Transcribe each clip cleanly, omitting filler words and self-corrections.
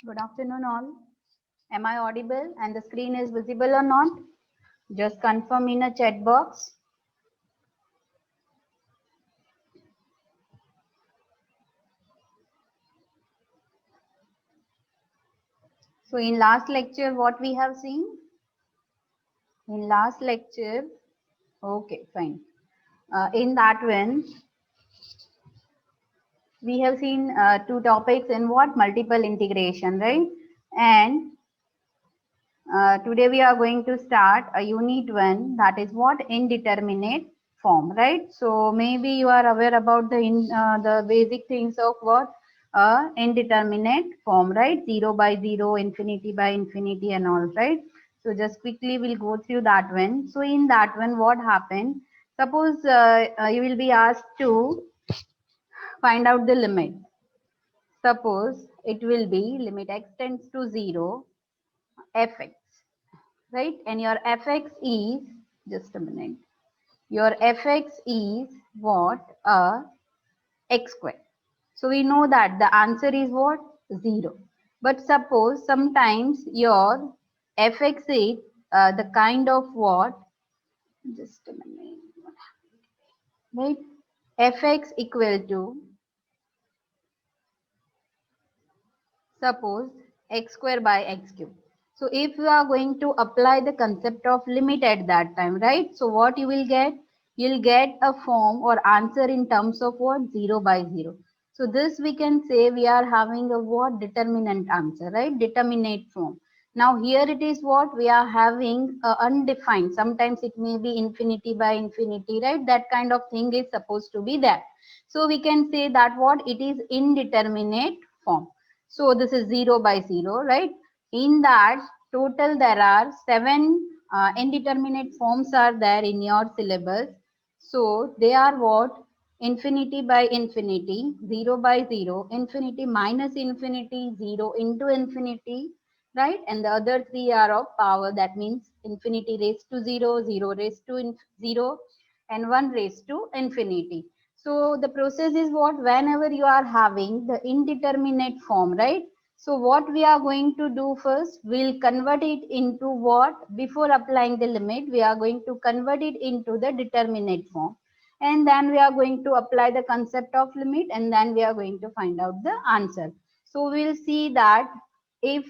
Good afternoon, all. Am I audible and the screen is visible or not? Just confirm in a chat box. So, in last lecture, what we have seen? In last lecture, okay, fine. In that one, we have seen two topics in what? Multiple integration, right? And today we are going to start a unit one, that is what? Indeterminate form, right? So maybe you are aware about the basic things of what? Indeterminate form, right? 0 by 0, infinity by infinity and all, right? So just quickly we'll go through that one. So in that one, what happened? Suppose you will be asked to find out the limit. Suppose it will be limit x tends to 0, fx, right? And your fx is, just a minute, your fx is what? X square. So we know that the answer is what? 0. But suppose sometimes your fx is the kind of what? Just a minute. Right? Fx equal to, suppose, x square by x cube. So if you are going to apply the concept of limit at that time, right? So what you will get? You'll get a form or answer in terms of what? 0 by 0. So this we can say we are having a what? Determinant answer, right? Determinate form. Now here it is what? We are having undefined. Sometimes it may be infinity by infinity, right? That kind of thing is supposed to be there. So we can say that what? It is indeterminate form. So this is 0 by 0, right? In that, total there are 7 indeterminate forms are there in your syllabus. So they are what? Infinity by infinity, 0 by 0, infinity minus infinity, 0 into infinity, right? And the other three are of power. That means infinity raised to 0, 0 raised to 0, and 1 raised to infinity. So the process is what? Whenever you are having the indeterminate form, right? So what we are going to do first, we'll convert it into what? Before applying the limit, we are going to convert it into the determinate form. And then we are going to apply the concept of limit, and then we are going to find out the answer. So we'll see that if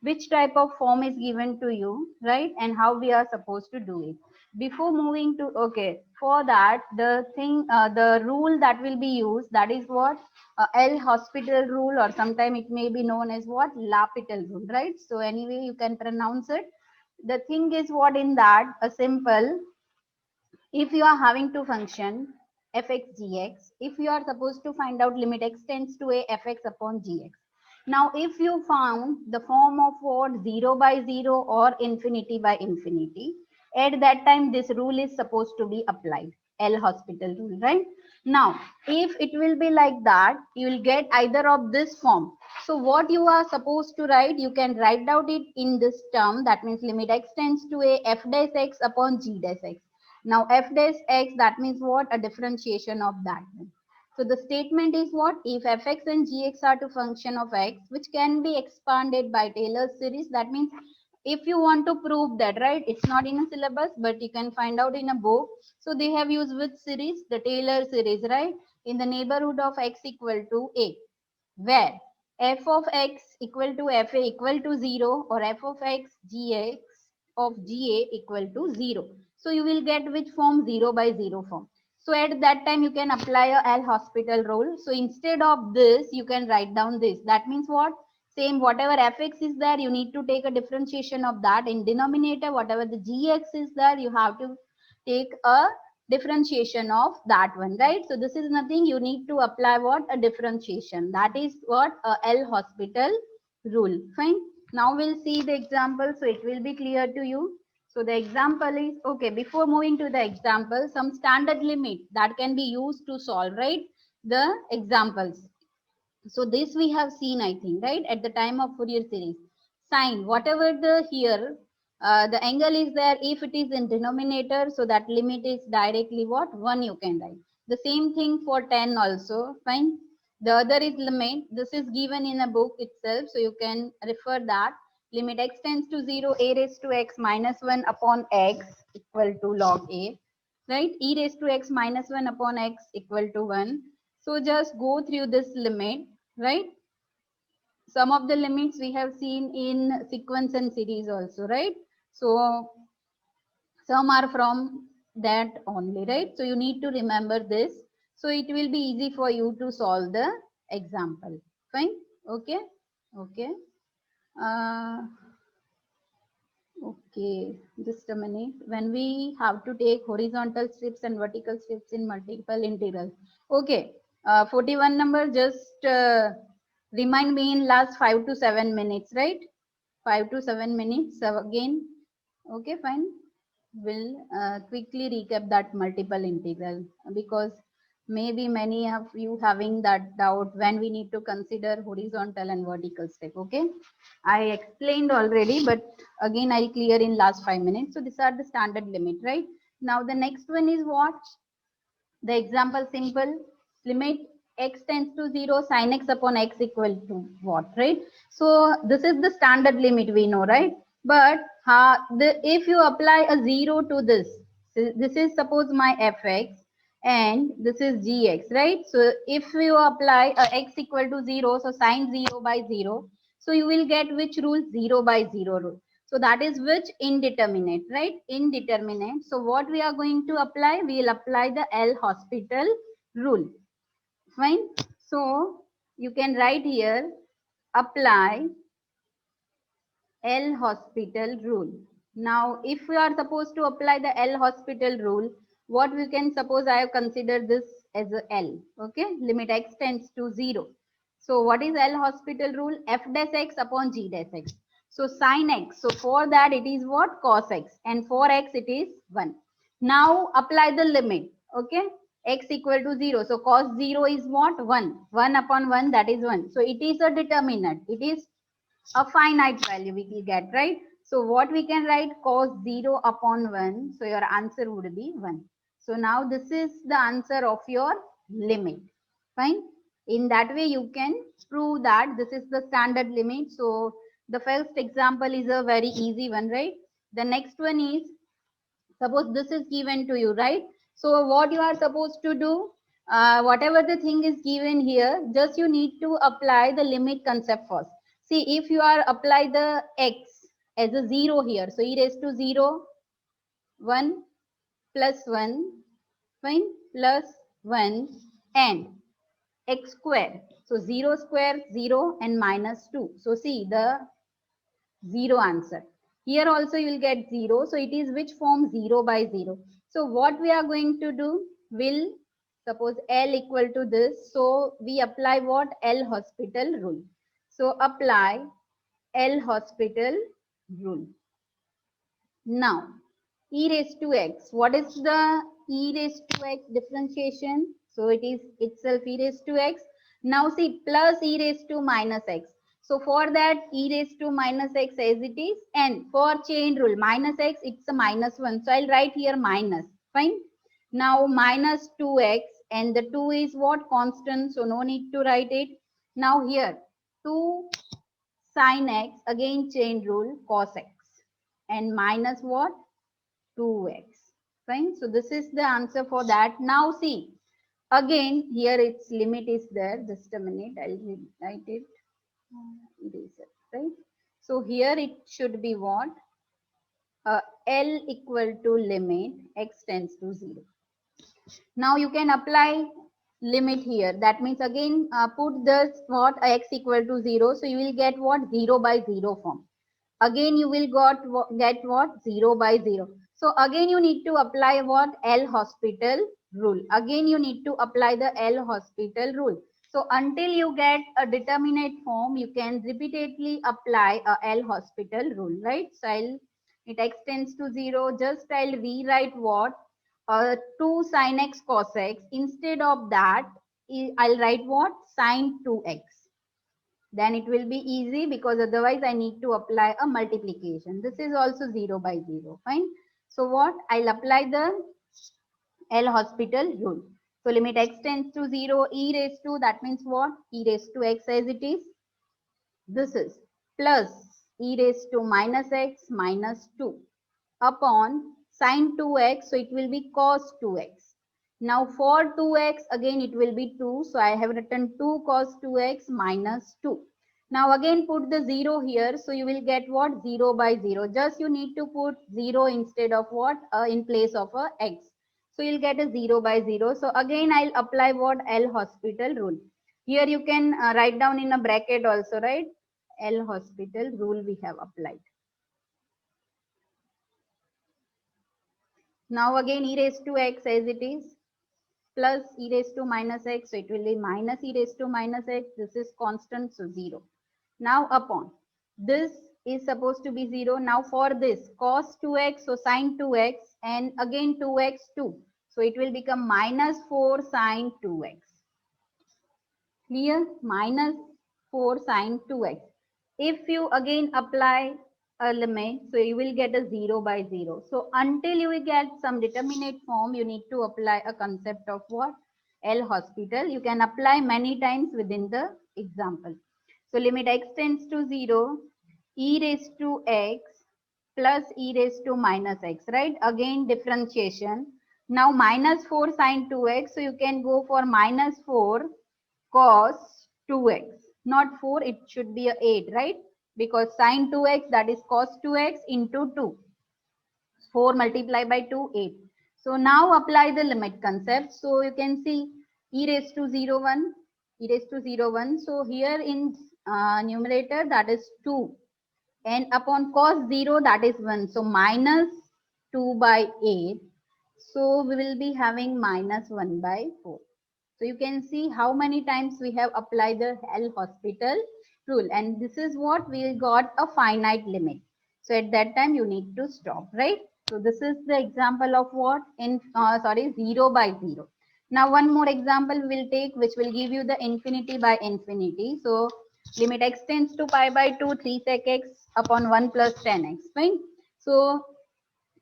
which type of form is given to you, right? And how we are supposed to do it. Before moving to, okay, for that, the rule that will be used, that is what? L hospital rule, or sometime it may be known as what? L'Hopital rule, right? So anyway, you can pronounce it. The thing is what in that? A simple, if you are having two function fx gx, if you are supposed to find out limit x tends to a fx upon gx. Now, if you found the form of what? 0 by 0 or infinity by infinity, at that time this rule is supposed to be applied, L hospital rule, right? Now, if it will be like that, you will get either of this form. So what you are supposed to write, you can write out it in this term, that means limit x tends to a f dash x upon g dash x. Now f dash x, that means what? A differentiation of that. So the statement is what? If fx and gx are two function of x, which can be expanded by Taylor's series, that means if you want to prove that, right? It's not in a syllabus, but you can find out in a book. So they have used which series? The Taylor series, right? In the neighborhood of x equal to a, where f of x equal to fa equal to 0, or f of x gx of ga equal to 0. So you will get which form? 0 by 0 form. So at that time you can apply a L hospital rule. So instead of this, you can write down this. That means what? Same, whatever fx is there, you need to take a differentiation of that. In denominator, whatever the gx is there, you have to take a differentiation of that one, right? So this is nothing, you need to apply what? A differentiation. That is what? A L hospital rule. Fine. Now we'll see the example, so it will be clear to you. So the example is, okay, before moving to the example, some standard limit that can be used to solve, right? The examples. So this we have seen, I think, right? At the time of Fourier series. Sine, whatever the here, the angle is there, if it is in denominator, so that limit is directly what? 1 you can write. The same thing for tan also, fine. The other is limit. This is given in a book itself, so you can refer that. Limit x tends to 0, a raised to x minus 1 upon x equal to log a, right? E raised to x minus 1 upon x equal to 1. So just go through this limit, right? Some of the limits we have seen in sequence and series also, right? So some are from that only, right? So you need to remember this. So it will be easy for you to solve the example. Fine. Okay. Okay. Uh, okay. Just a minute. When we have to take horizontal strips and vertical strips in multiple integrals. Okay. 41 number, just remind me in last 5 to 7 minutes, right? 5 to 7 minutes. So again, okay, fine. We'll quickly recap that multiple integral, because maybe many of you having that doubt when we need to consider horizontal and vertical step. Okay, I explained already, but again I clear in last 5 minutes. So these are the standard limit, right? Now the next one is what? The example simple. Limit x tends to 0 sin x upon x equal to what, right? So this is the standard limit, we know, right? But if you apply a 0 to this is suppose my fx and this is gx, right? So if you apply a x equal to 0, so sin 0 by 0, so you will get which rule? 0 by 0 rule. So that is which? Indeterminate, right? Indeterminate. So what we are going to apply? We will apply the L'Hospital rule. Fine. So you can write here, apply L'Hospital rule. Now, if we are supposed to apply the L'Hospital rule, what we can suppose I have considered this as a L. Okay. Limit x tends to 0. So what is L'Hospital rule? F dash x upon g dash x. So sin x. So for that it is what? Cos x. And for x it is 1. Now apply the limit. Okay. X equal to 0. So cos 0 is what? 1. 1 upon 1, that is 1. So it is a determinant. It is a finite value we will get, right? So what we can write? Cos 0 upon 1. So your answer would be 1. So now this is the answer of your limit. Fine. In that way you can prove that this is the standard limit. So the first example is a very easy one, right? The next one is, suppose this is given to you, right? So what you are supposed to do, whatever the thing is given here, just you need to apply the limit concept first. See, if you are apply the x as a 0 here, so e raised to 0, 1 plus 1, fine, plus 1 and x square. So 0 square, 0 and minus 2. So see the 0 answer. Here also you will get 0. So it is which form? 0 by 0. So what we are going to do? Will suppose L equal to this. So we apply what? L'Hospital rule. So apply L'Hospital rule. Now e raised to x. What is the e raised to x differentiation? So it is itself e raised to x. Now see, plus e raised to minus x. So for that e raised to minus x as it is, and for chain rule minus x, it's a minus 1. So I'll write here minus. Fine. Now minus 2x, and the 2 is what? Constant. So no need to write it. Now here 2 sin x, again chain rule, cos x, and minus what? 2x. Fine. So this is the answer for that. Now see, again here its limit is there. Just a minute, I'll write it. Eraser, right? So here it should be what? L equal to limit x tends to 0. Now you can apply limit here. That means again put this what? X equal to 0. So you will get what? 0 by 0 form. Again you will get what? 0 by 0. So again you need to apply what? L'Hospital rule. Again you need to apply the L'Hospital rule. So until you get a determinate form, you can repeatedly apply a L'Hospital rule, right? So it extends to 0. Just I'll rewrite what? 2 sin x cos x. Instead of that, I'll write what? Sin 2x. Then it will be easy, because otherwise I need to apply a multiplication. This is also 0 by 0. Fine. So what? I'll apply the L'Hospital rule. So limit x tends to 0, e raised to, that means what? E raised to x as it is. This is plus e raised to minus x minus 2 upon sine 2x. So it will be cos 2x. Now for 2x, again it will be 2. So I have written 2 cos 2x minus 2. Now again put the 0 here. So you will get what? 0 by 0. Just you need to put 0 instead of what? In place of a x. So you'll get a 0 by 0. So again I'll apply what? L'Hospital rule. Here you can write down in a bracket also, right? L'Hospital rule we have applied. Now again e raised to x as it is plus e raised to minus x. So it will be minus e raised to minus x. This is constant, so 0. Now upon this is supposed to be 0. Now for this cos 2x, so sine 2x and again 2x 2. So it will become minus 4 sine 2x. Clear? Minus 4 sine 2x. If you again apply a limit, so you will get a 0 by 0. So until you will get some determinate form, you need to apply a concept of what? L'Hospital. You can apply many times within the example. So limit x tends to 0, e raised to x plus e raised to minus x, right? Again differentiation. Now minus 4 sine 2x, so you can go for minus 4 cos 2x. Not 4, it should be a 8, right? Because sine 2x, that is cos 2x into 2. 4 multiplied by 2, 8. So now apply the limit concept. So you can see e raised to 0, 1, e raised to 0, 1. So here in numerator, that is 2. And upon cos 0, that is 1. So minus 2 by 8. So we will be having minus 1 by 4. So you can see how many times we have applied the L'Hospital rule, and this is what we got a finite limit. So at that time you need to stop, right? So this is the example of what? 0 by 0. Now one more example we'll take, which will give you the infinity by infinity. So limit x tends to pi by 2, 3 sec x upon 1 plus 10x, fine? So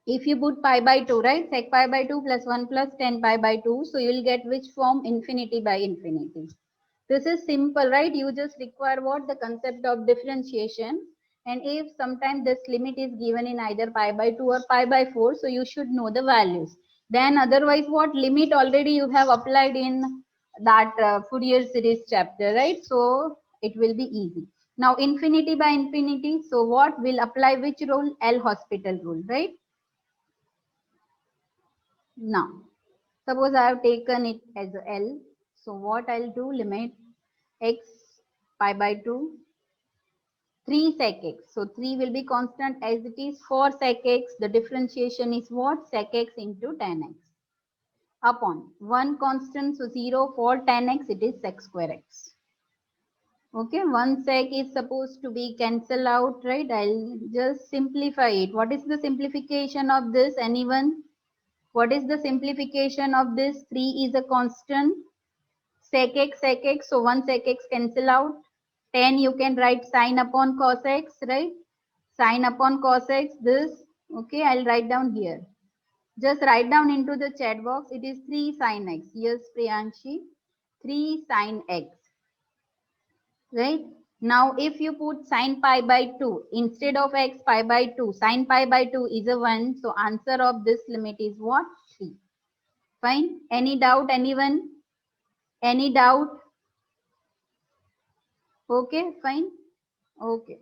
if you put pi by 2, right? Sec pi by 2 plus 1 plus 10 pi by 2. So you will get which form? Infinity by infinity. This is simple, right? You just require what? The concept of differentiation. And if sometimes this limit is given in either pi by 2 or pi by 4, so you should know the values. Then otherwise what? Limit already you have applied in that Fourier series chapter, right? So it will be easy. Now infinity by infinity. So what will apply which rule? L'Hospital rule, right? Now, suppose I have taken it as L. So what I'll do, limit x pi by 2, 3 sec x. So 3 will be constant as it is. 4 sec x, the differentiation is what? Sec x into tan x. Upon 1 constant, so 0 for tan x, it is sec square x. Okay, 1 sec is supposed to be cancel out, right? I'll just simplify it. What is the simplification of this? Anyone? What is the simplification of this? 3 is a constant. Sec x, so 1 sec x cancel out. 10 you can write sine upon cos x, right? Sine upon cos x, this. Okay, I'll write down here. Just write down into the chat box. It is 3 sine x. Yes, Priyanshi. 3 sine x. Right? Now, if you put sine pi by 2 instead of x pi by 2, sine pi by 2 is a 1. So answer of this limit is what? 3. Fine. Any doubt, anyone? Any doubt? Okay, fine. Okay.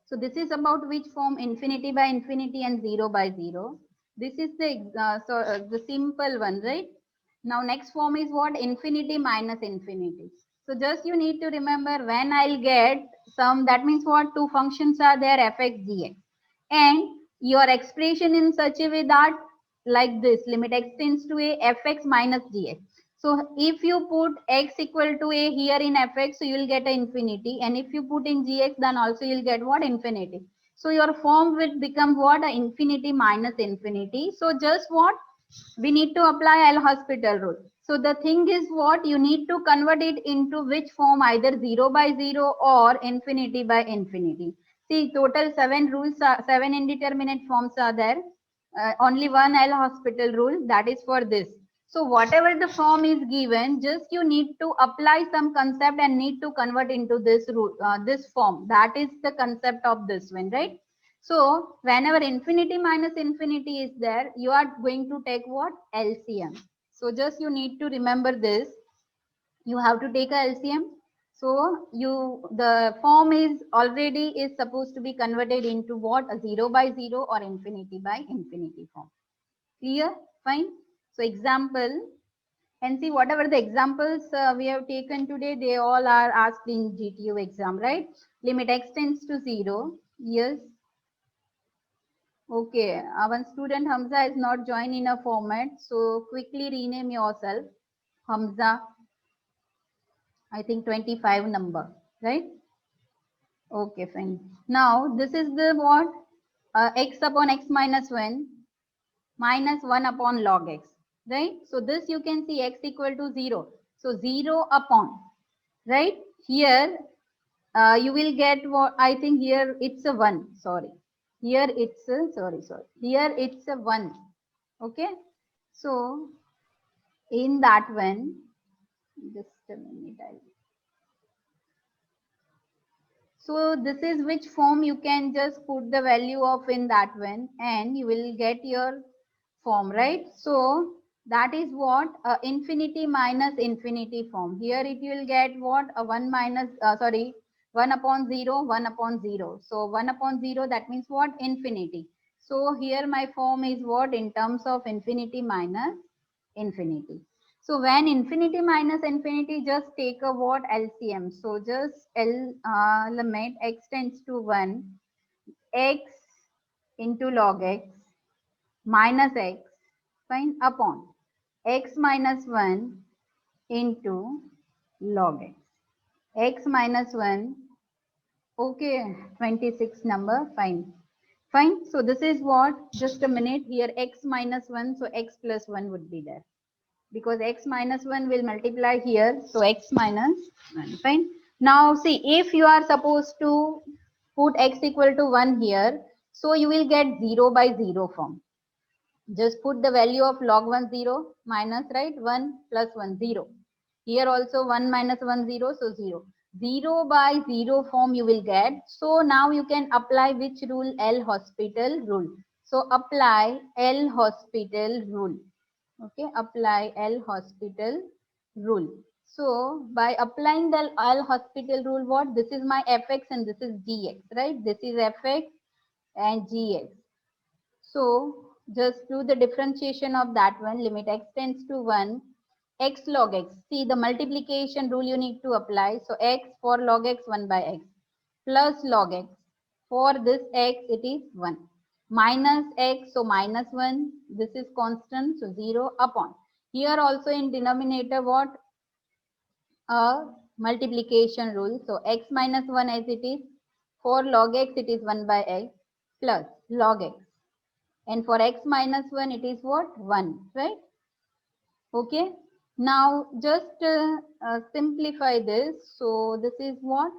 So this is about which form? Infinity by infinity and 0 by 0. This is the simple one, right? Now next form is what? Infinity minus infinity. So just you need to remember, when I'll get some, that means what? Two functions are there, fx, gx. And your expression in such a way that like this, limit x tends to a, fx minus gx. So if you put x equal to a here in fx, so you will get an infinity. And if you put in gx, then also you'll get what? Infinity. So your form will become what? A infinity minus infinity. So just what? We need to apply L'Hospital rule. So the thing is what? You need to convert it into which form? Either 0 by 0 or infinity by infinity. See, total 7 rules, 7 indeterminate forms are there. Only one L'Hospital rule, that is for this. So whatever the form is given, just you need to apply some concept and need to convert into this this form. That is the concept of this one, right? So whenever infinity minus infinity is there, you are going to take what? LCM. So just you need to remember this. You have to take a LCM. So the form is already is supposed to be converted into what? A 0 by 0 or infinity by infinity form. Clear? Fine. So example, and see whatever the examples we have taken today, they all are asked in GTU exam, right? Limit x tends to 0. Yes. Okay. One student Hamza is not joined in a format. So quickly rename yourself. Hamza, I think 25 number, right? Okay, fine. Now this is the what? X upon x minus 1 minus 1 upon log x, right? So this you can see x equal to 0. So 0 upon, right? Here you will get what I think here it's a 1. Sorry. Here it's a, sorry. Here it's a 1. Okay. So in that one, just a minute. So this is which form you can just put the value of in that one and you will get your form, right? So that is what infinity minus infinity form. Here it will get what a 1 minus, 1 upon 0, 1 upon 0. So 1 upon 0, that means what? Infinity. So here my form is what in terms of infinity minus infinity. So when infinity minus infinity, just take a what? LCM. So just limit x tends to 1, x into log x minus x, fine, upon x minus 1 into log x. X minus 1, okay, 26 number, fine. Fine, so this is what, just a minute, here x minus 1, so x plus 1 would be there. Because x minus 1 will multiply here, so x minus 1, fine. Now see, if you are supposed to put x equal to 1 here, so you will get 0 by 0 form. Just put the value of log 1 0 minus, right, 1 plus 1 0. Here also 1 minus 1 0, so 0. 0 by 0 form you will get. So now you can apply which rule? L'Hospital rule. So apply L'Hospital rule. Okay, apply L'Hospital rule. So by applying the L'Hospital rule, what? This is my fx and this is gx, right? This is fx and gx. So just do the differentiation of that one. Limit x tends to 1, x log x. See the multiplication rule you need to apply. So x for log x 1 by x plus log x. For this x it is 1 minus x, so minus 1. This is constant, so 0 upon. Here also in denominator what? A multiplication rule. So x minus 1 as it is. For log x it is 1 by x plus log x. And for x minus 1 it is what? 1, right? Okay. Now just simplify this. So this is what?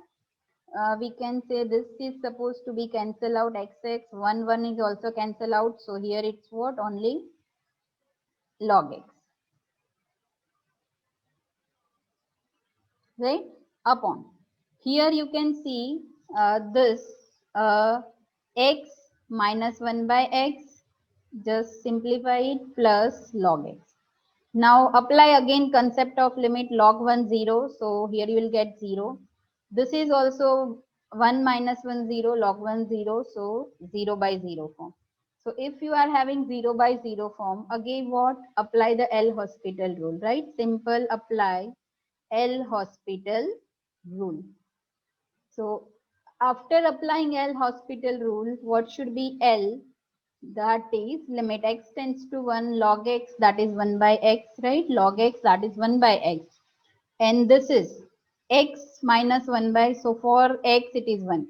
We can say this is supposed to be cancel out xx, 1 1 is also cancel out. So here it's what? Only log x, right? Upon. Here you can see this x minus 1 by x, just simplify it, plus log x. Now apply again concept of limit log 1 0. So here you will get 0. This is also 1 minus 1 0, log 1 0. So 0 by 0 form. So if you are having 0 by 0 form, again what? Apply the L'Hospital rule, right? Simple apply L'Hospital rule. So after applying L'Hospital rule, what should be L? That is limit x tends to 1, log x, that is 1 by x, right? Log x, that is 1 by x. And this is x minus 1 by, so for x it is 1.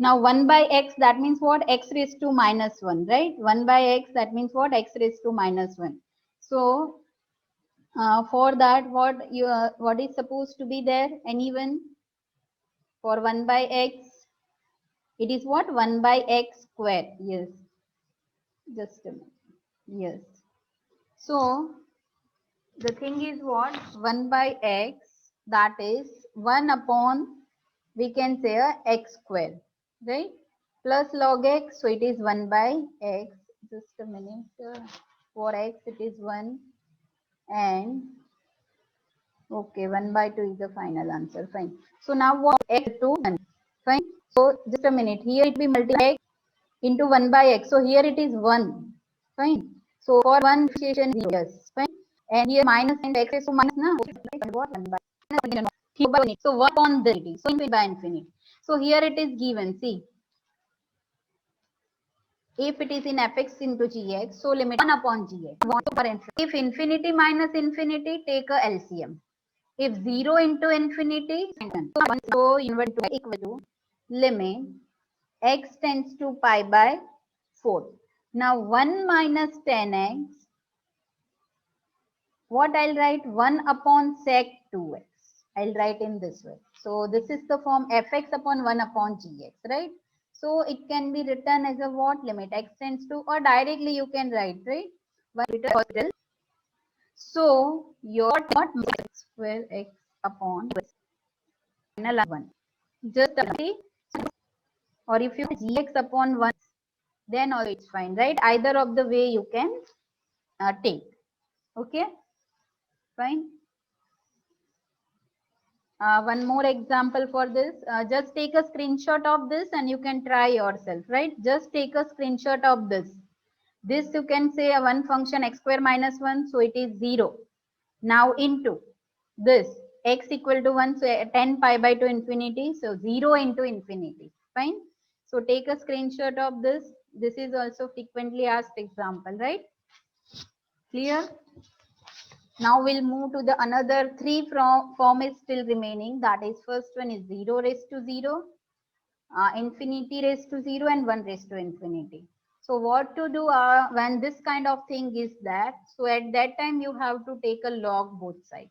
Now 1 by x, that means what? X raised to minus 1, right? 1 by x, that means what? X raised to minus 1. So for that, what is supposed to be there? Anyone? For 1 by x, it is what? 1 by x square. Yes. Just a minute. Yes. So The thing is what? 1 by x, that is 1 upon, we can say a x square, right? Plus log x, so it is 1 by x. Just a minute. For x, it is 1, and okay, 1 by 2 is the final answer. Fine. So now what? X to 1. Fine. So just a minute. Here it will be multiplied into 1 by x. So here it is 1. Fine. So for 1 differentiation is 0. Yes. Fine. And here minus and x is so minus na. What? 1 by. So 1 upon the infinity. So infinity by infinity. So here it is given. See. If it is in fx into gx, so limit 1 upon gx. If infinity minus infinity, take a LCM. If 0 into infinity, so invert equal to limit x tends to pi by 4. Now 1 minus 10x, what I'll write? 1 upon sec 2x. I'll write in this way. So this is the form fx upon 1 upon gx, right? So it can be written as a what? Limit x tends to, or directly you can write, right? 1 hospital. So your what? Square x upon final 1. Just see, or if you gx upon 1, then also it's fine, right? Either of the way you can take. Okay, fine. One more example for this. Just take a screenshot of this and you can try yourself, right? Just take a screenshot of this. This you can say a one function x square minus 1, so it is 0. Now into this x equal to 1, so 10 pi by 2 infinity, so 0 into infinity. Fine. So take a screenshot of this. This is also frequently asked example, right? Clear? Now we'll move to the another three form is still remaining. That is first one is 0 raised to 0, infinity raised to 0, and 1 raised to infinity. So what to do when this kind of thing is that? So at that time you have to take a log both sides.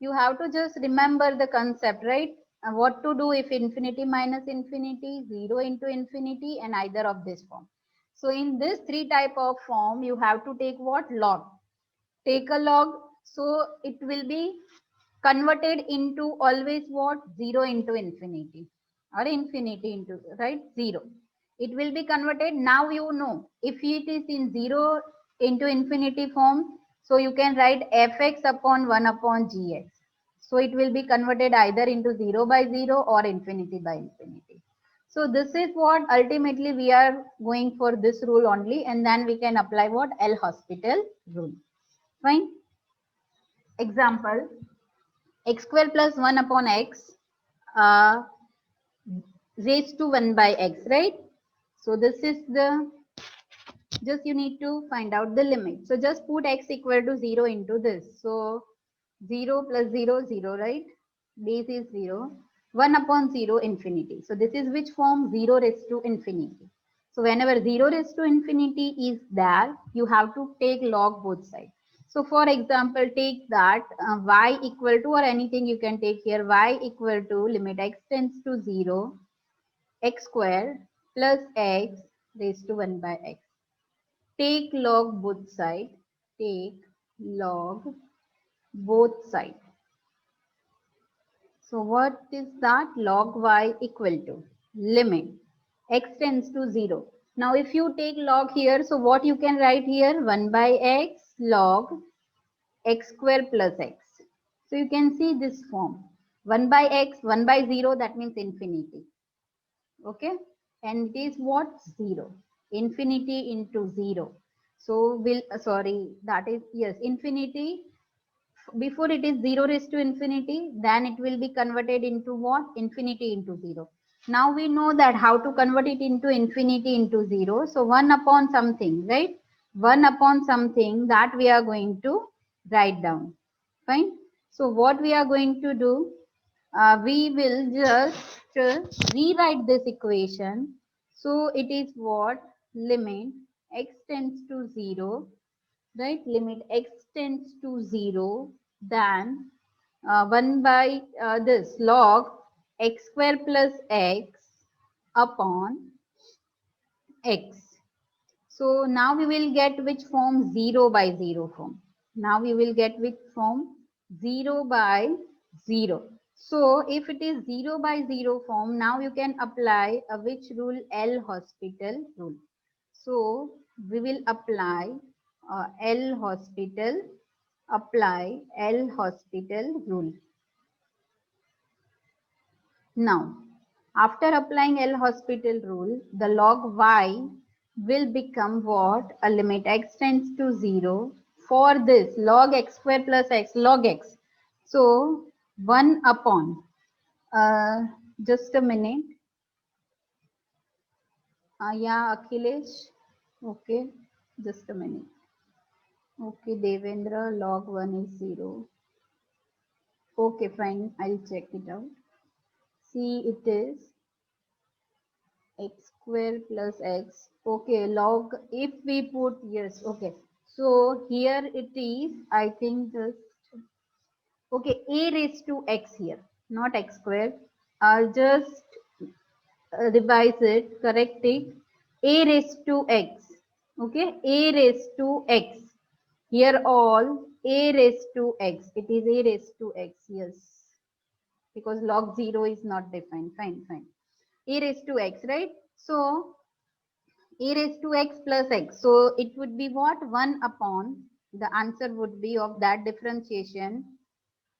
You have to just remember the concept, right? What to do if infinity minus infinity, 0 into infinity, and either of this form. So in this three type of form, you have to take what? Log. Take a log. So it will be converted into always what? 0 into infinity, or infinity into, right? 0. It will be converted. Now you know if it is in 0 into infinity form, so you can write fx upon 1 upon gx. So it will be converted either into 0 by 0 or infinity by infinity. So this is what ultimately we are going for, this rule only, and then we can apply what? L'Hospital rule. Fine. Example, x square plus 1 upon x uh, raised to 1 by x, right? So this is the, just you need to find out the limit. So just put x equal to 0 into this. So 0 plus 0, 0, right? Base is 0. 1 upon 0, infinity. So this is which form? 0 raised to infinity. So whenever 0 raised to infinity is there, you have to take log both sides. So for example, take that y equal to, or anything you can take here, y equal to limit x tends to 0, x square plus x raised to 1 by x. Take log both sides. Take log both sides. So what is that? Log y equal to limit x tends to 0. Now if you take log here, so what you can write here? 1 by x log x square plus x. So you can see this form. 1 by x, 1 by 0, that means infinity. Okay. And it is what? 0. Infinity into 0. So will, sorry, that is, yes, infinity. Before it is 0 raised to infinity, then it will be converted into what? Infinity into 0. Now we know that how to convert it into infinity into 0. So 1 upon something, right? 1 upon something that we are going to write down. Fine. So what we are going to do, we will just rewrite this equation. So it is what? Limit x tends to 0, right? Limit x tends to 0, then 1 by this log x square plus x upon x. So now we will get which form? 0 by 0 form. Now you will get which form? 0 by 0. So if it is 0 by 0 form, now you can apply a which rule? L'Hospital rule. So we will apply L'Hospital rule. Now, after applying L'Hospital rule, the log y will become what? A limit x tends to 0 for this log x square plus x, log x. So 1 upon, just a minute. Yeah, Akhilesh. Okay, just a minute. Okay, Devendra, log 1 is 0. Okay, fine. I'll check it out. See, it is x square plus x. Okay, log, if we put, yes, okay. So here it is, I think just, okay, a raised to x here, not x square. I'll just revise it, correct it. A raised to x, okay, a raised to x. Here all a raised to x. It is a raised to x, yes, because log 0 is not defined. Fine, fine. A raised to x, right? So e raised to x plus x. So it would be what? 1 upon, the answer would be of that differentiation,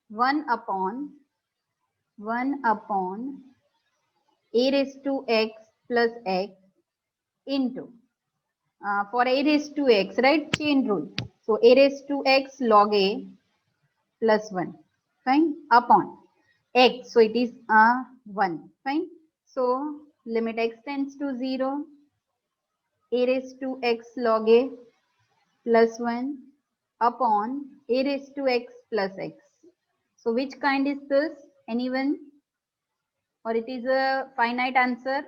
1 upon, 1 upon a raised to x plus x into, for a raised to x, right? Chain rule. So a raised to x log a plus 1, fine, upon x. So it is 1, fine. So limit x tends to 0, a raised to x log a plus 1 upon a raised to x plus x. So which kind is this? Anyone? Or it is a finite answer?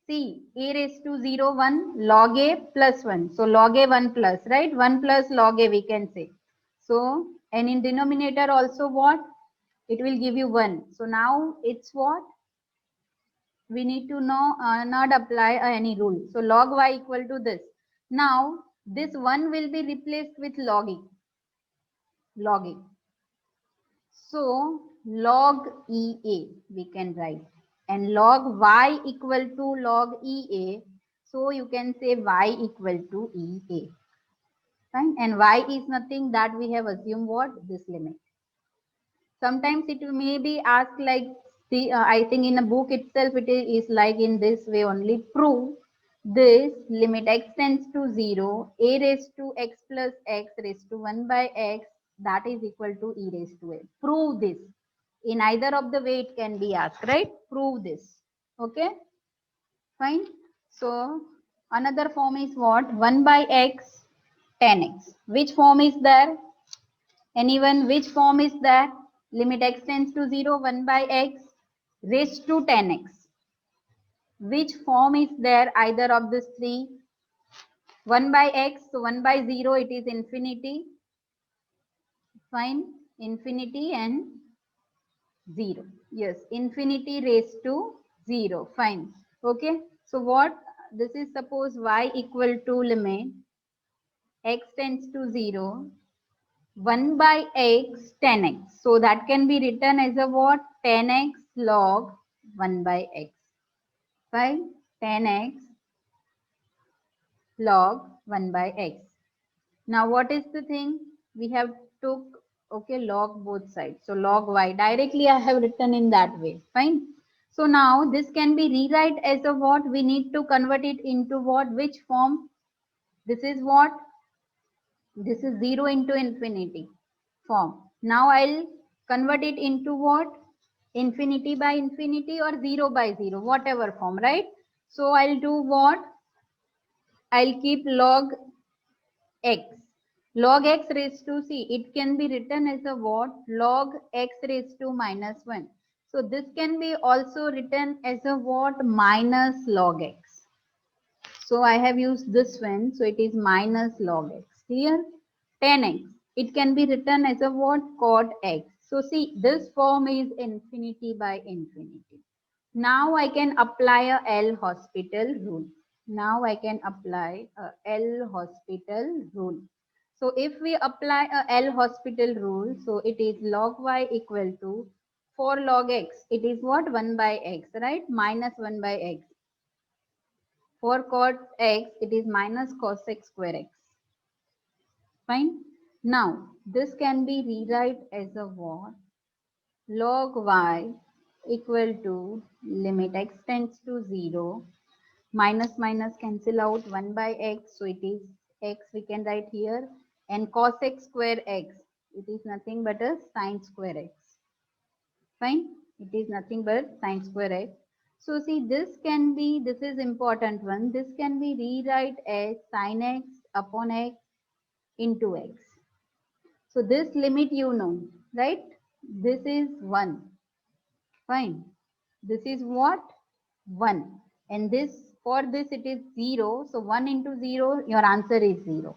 See, a raised to 0, 1 log a plus 1. So log a 1 plus, right? 1 plus log a we can say. So, and in denominator also what? It will give you 1. So now it's what? We need to know, not apply any rule. So log y equal to this. Now this 1 will be replaced with log e. Log e. So log EA we can write, and log y equal to log EA. So you can say y equal to EA. Fine. And y is nothing that we have assumed what? This limit. Sometimes it may be asked like, I think in a book itself it is like in this way only. Prove this limit x tends to 0, a raised to x plus x raised to 1 by x, that is equal to e raised to a. Prove this. In either of the way it can be asked, right? Prove this. Okay, fine. So another form is what? 1 by x 10x. Which form is there? Anyone, which form is that? Limit x tends to 0, 1 by x raised to 10x. Which form is there? Either of these three. 1 by x, so 1 by 0, it is infinity. Fine, infinity and 0. Yes, infinity raised to 0. Fine. Okay, so what? This is suppose y equal to limit x tends to 0, 1 by x 10x. So that can be written as a what? 10x log 1 by x. Fine. 10x log 1 by x. Now what is the thing? We have took, okay, log both sides. So log y directly I have written in that way. Fine. So now this can be rewrite as a what? We need to convert it into what? Which form? This is what? This is 0 into infinity form. Now I'll convert it into what? Infinity by infinity or 0 by 0, whatever form, right? So I'll do what? I'll keep log x. Log x raised to, see, it can be written as a what? Log x raised to minus 1. So this can be also written as a what? Minus log x. So I have used this one. So it is minus log x. Here 10x. It can be written as a what? Cot x. So see, this form is infinity by infinity. Now I can apply a L'Hospital rule. Now I can apply a L'Hospital rule. So if we apply a L Hospital rule, so it is log y equal to, for log x, it is what? 1 by x, right? Minus 1 by x. For cos x, it is minus cos x square x. Fine. Now, this can be rewrite as a what? Log y equal to limit x tends to 0. Minus minus cancel out 1 by x. So it is x we can write here. And cos x square x. It is nothing but a sine square x. Fine. It is nothing but sine square x. So see, this can be, this is important one. This can be rewrite as sine x upon x into x. So this limit you know, right? This is 1. Fine. This is what? 1. And this, for this it is 0. So 1 into 0, your answer is 0.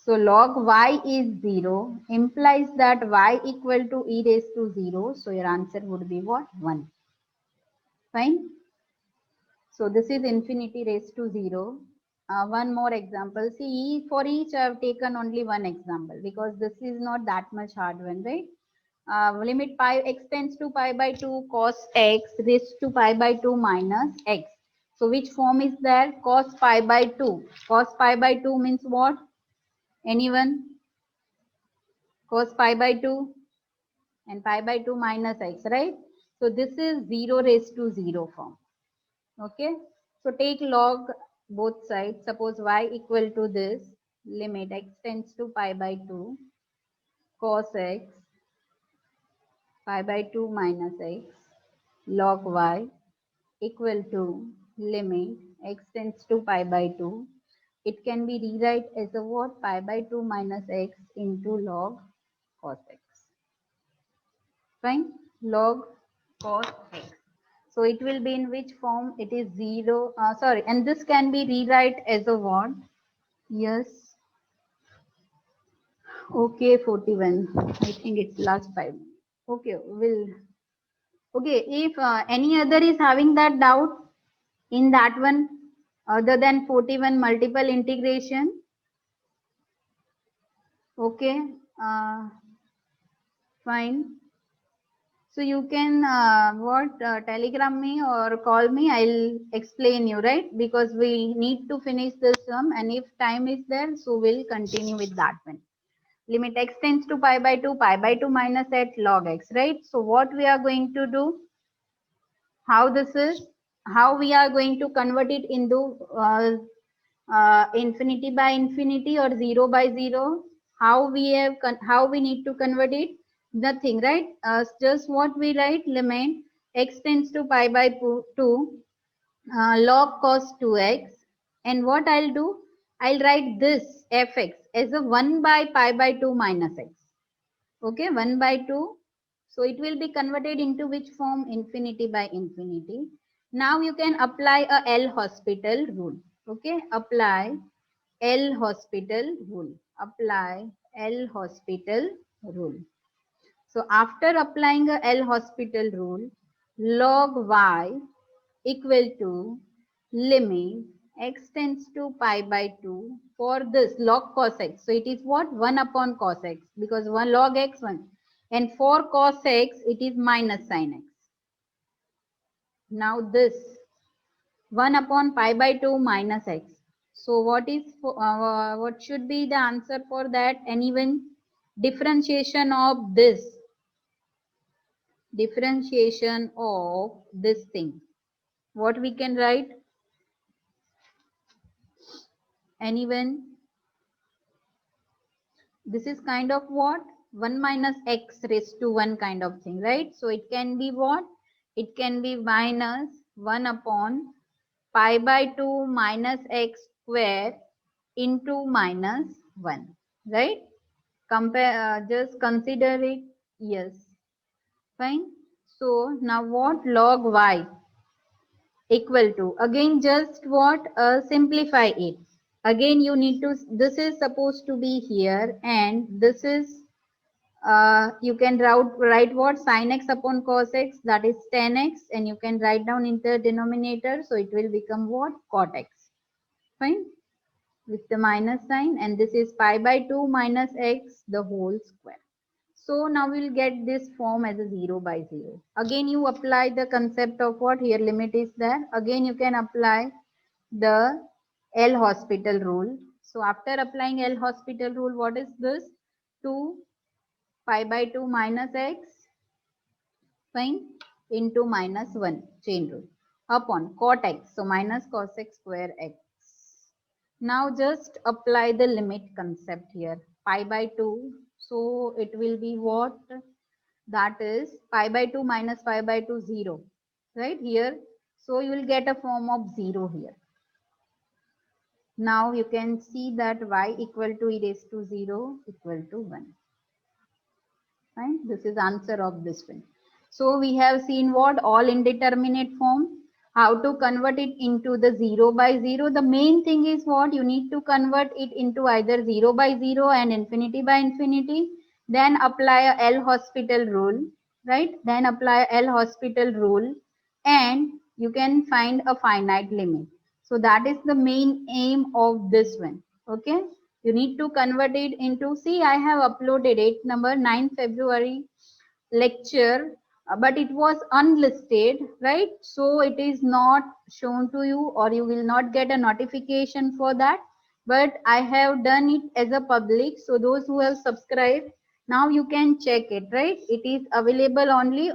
So log y is 0 implies that y equal to e raised to 0. So your answer would be what? 1. Fine. So this is infinity raised to 0. One more example. See, for each I have taken only one example because this is not that much hard one, right? Limit pi x tends to pi by 2 cos x raised to pi by 2 minus x. So which form is there? Cos pi by 2. Cos pi by 2 means what? Anyone? Cos pi by 2 and pi by 2 minus x, right? So this is 0 raised to 0 form. Okay. So take log both sides. Suppose y equal to this, limit x tends to pi by 2 cos x pi by 2 minus x log y equal to limit x tends to pi by 2. It can be rewrite as a what? Pi by 2 minus x into log cos x. Fine. Log cos x. So it will be in which form? It is 0. Sorry. And this can be rewrite as a what? Yes. Okay, 41. I think it's last 5. Okay, will. Okay, if any other is having that doubt in that one other than 41 multiple integration. Okay, fine. So you can telegram me or call me. I'll explain you, right? Because we need to finish this sum, and if time is there, so we'll continue with that one. Limit x tends to pi by 2 minus at log x, right? So what we are going to do? How this is? How we are going to convert it into infinity by infinity or 0 by 0? How we have how we need to convert it? Nothing, right? Just what we write, limit x tends to pi by 2 log cos 2x, and what I'll do, I'll write this fx as a 1 by pi by 2 minus x. Okay, 1 by 2. So it will be converted into which form? Infinity by infinity. Now you can apply a L Hospital rule. Okay, apply L Hospital rule. Apply L Hospital rule. So after applying a L Hospital rule, log y equal to limit x tends to pi by 2 for this log cos x. So it is what? 1 upon cos x because 1 log x 1. And for cos x, it is minus sin x. Now this 1 upon pi by 2 minus x. So what should be the answer for that? Anyone? Differentiation of this. Differentiation of this thing. What we can write? Anyone? This is kind of what? 1 minus x raised to 1 kind of thing, right? So it can be what? It can be minus 1 upon pi by 2 minus x square into minus 1, right? Compare, just consider it. Yes. Fine. So now what? Log y equal to, again just what? Simplify it. Again you need to, this is supposed to be here and this is you can write what? Sin x upon cos x, that is 10x, and you can write down in the denominator, so it will become what? Cot x. Fine. with the minus sign, and this is pi by 2 minus x the whole square. So now we'll get this form as a 0 by 0. Again you apply the concept of what? Here limit is there. Again you can apply the L'Hospital rule. So after applying L'Hospital rule, what is this? 2 pi by 2 minus x, fine, into minus 1, chain rule, upon cot x. So minus cos x square x. Now just apply the limit concept here. Pi by 2. So it will be what? That is pi by 2 minus pi by 2, 0. Right here. So you will get a form of 0 here. Now you can see that y equal to e raised to 0 equal to 1. Fine. This is answer of this one. So we have seen what? All indeterminate form. How to convert it into the 0 by 0. The main thing is what? You need to convert it into either 0 by 0 and infinity by infinity. Then apply a L'Hospital rule. Right? Then apply a L'Hospital rule. And you can find a finite limit. So that is the main aim of this one. Okay. You need to convert it into, see, I have uploaded it number 9 February lecture, but it was unlisted, right? So it is not shown to you, or you will not get a notification for that. But I have done it as a public. So those who have subscribed, now you can check it, right? It is available only